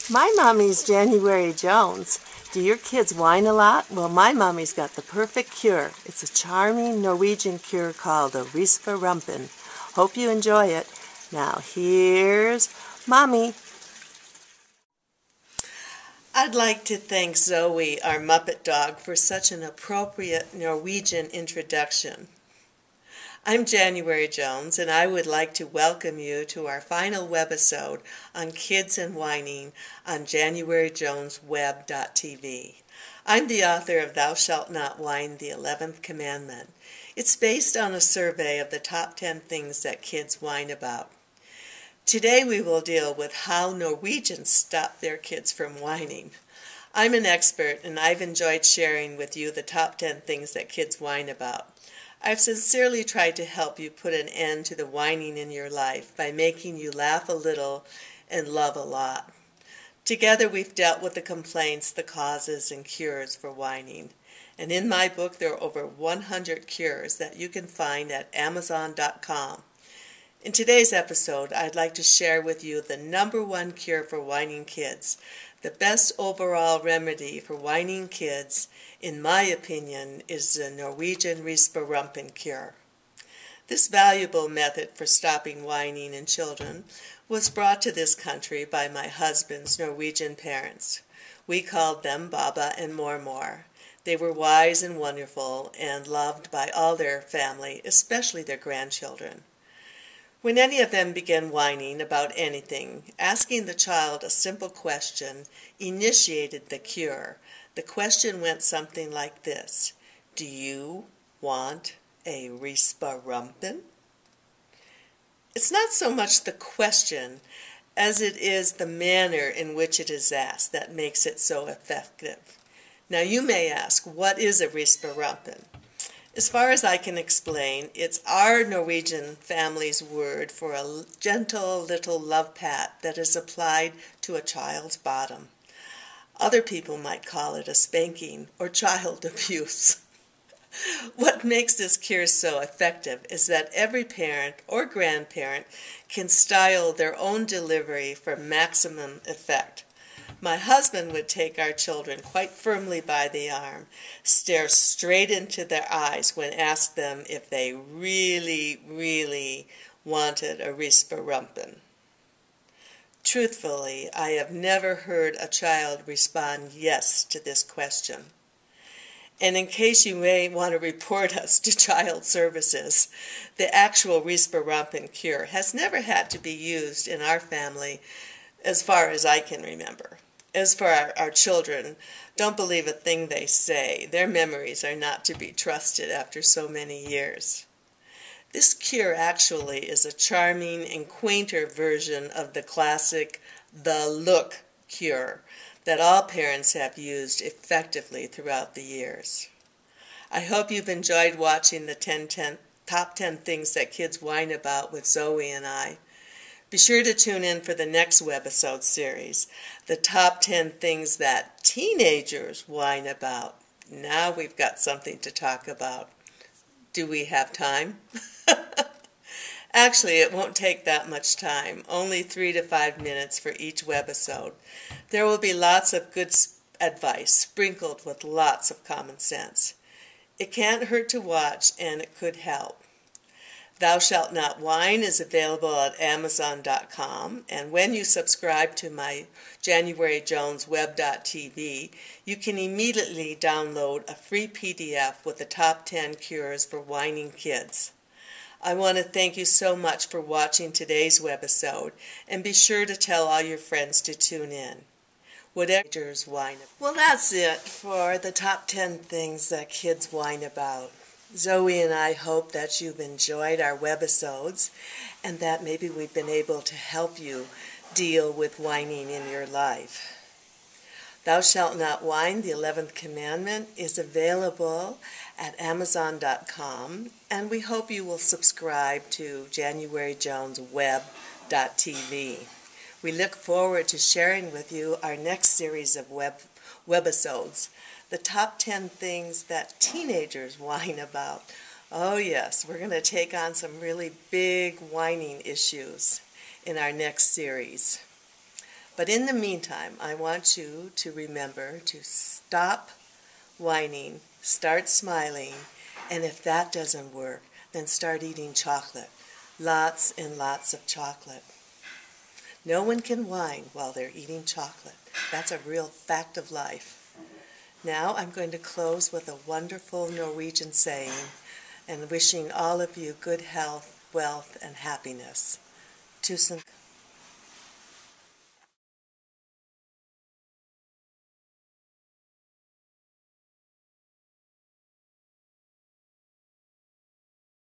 My mommy's January Jones. Do your kids whine a lot? Well, my mommy's got the perfect cure. It's a charming Norwegian cure called a Ris-pa-rumpen. Hope you enjoy it. Now here's Mommy. I'd like to thank Zoe, our Muppet dog, for such an appropriate Norwegian introduction. I'm January Jones, and I would like to welcome you to our final webisode on kids and whining on januaryjonesweb.tv. I'm the author of Thou Shalt Not Whine, the 11th Commandment. It's based on a survey of the top 10 things that kids whine about. Today we will deal with how Norwegians stop their kids from whining. I'm an expert, and I've enjoyed sharing with you the top 10 things that kids whine about. I've sincerely tried to help you put an end to the whining in your life by making you laugh a little and love a lot. Together we've dealt with the complaints, the causes, and cures for whining. And in my book there are over 100 cures that you can find at Amazon.com. In today's episode, I'd like to share with you the #1 cure for whining kids. The best overall remedy for whining kids, in my opinion, is the Norwegian Ris-pa-rumpen cure. This valuable method for stopping whining in children was brought to this country by my husband's Norwegian parents. We called them Baba and Mormor. They were wise and wonderful and loved by all their family, especially their grandchildren. When any of them began whining about anything, asking the child a simple question initiated the cure. The question went something like this: do you want a Ris-pa-rumpen? It's not so much the question as it is the manner in which it is asked that makes it so effective. Now you may ask, what is a Ris-pa-rumpen? As far as I can explain, it's our Norwegian family's word for a gentle little love pat that is applied to a child's bottom. Other people might call it a spanking or child abuse. What makes this cure so effective is that every parent or grandparent can style their own delivery for maximum effect. My husband would take our children quite firmly by the arm, stare straight into their eyes when asked them if they really wanted a Ris-pa-rumpen. Truthfully, I have never heard a child respond yes to this question. And in case you may want to report us to Child Services, the actual Ris-pa-rumpen cure has never had to be used in our family as far as I can remember. As for our children, don't believe a thing they say. Their memories are not to be trusted after so many years. This cure actually is a charming and quainter version of the classic the look cure that all parents have used effectively throughout the years. I hope you've enjoyed watching the top 10 things that kids whine about with Zoe and I. Be sure to tune in for the next webisode series, the top 10 things that teenagers whine about. Now we've got something to talk about. Do we have time? Actually, it won't take that much time, only 3 to 5 minutes for each webisode. There will be lots of good advice, sprinkled with lots of common sense. It can't hurt to watch, and it could help. Thou Shalt Not Whine is available at Amazon.com, and when you subscribe to my JanuaryJonesWeb.tv, you can immediately download a free PDF with the top 10 cures for whining kids. I want to thank you so much for watching today's webisode, and be sure to tell all your friends to tune in. Whatever whine. Well, that's it for the top 10 things that kids whine about. Zoe and I hope that you've enjoyed our webisodes and that maybe we've been able to help you deal with whining in your life. Thou Shalt Not Whine, the 11th Commandment, is available at Amazon.com, and we hope you will subscribe to JanuaryJonesWeb.tv. We look forward to sharing with you our next series of webisodes, the top 10 things that teenagers whine about. Oh yes, we're going to take on some really big whining issues in our next series. But in the meantime, I want you to remember to stop whining, start smiling, and if that doesn't work, then start eating chocolate. Lots and lots of chocolate. No one can whine while they're eating chocolate. That's a real fact of life. Now I'm going to close with a wonderful Norwegian saying and wishing all of you good health, wealth, and happiness. Tusen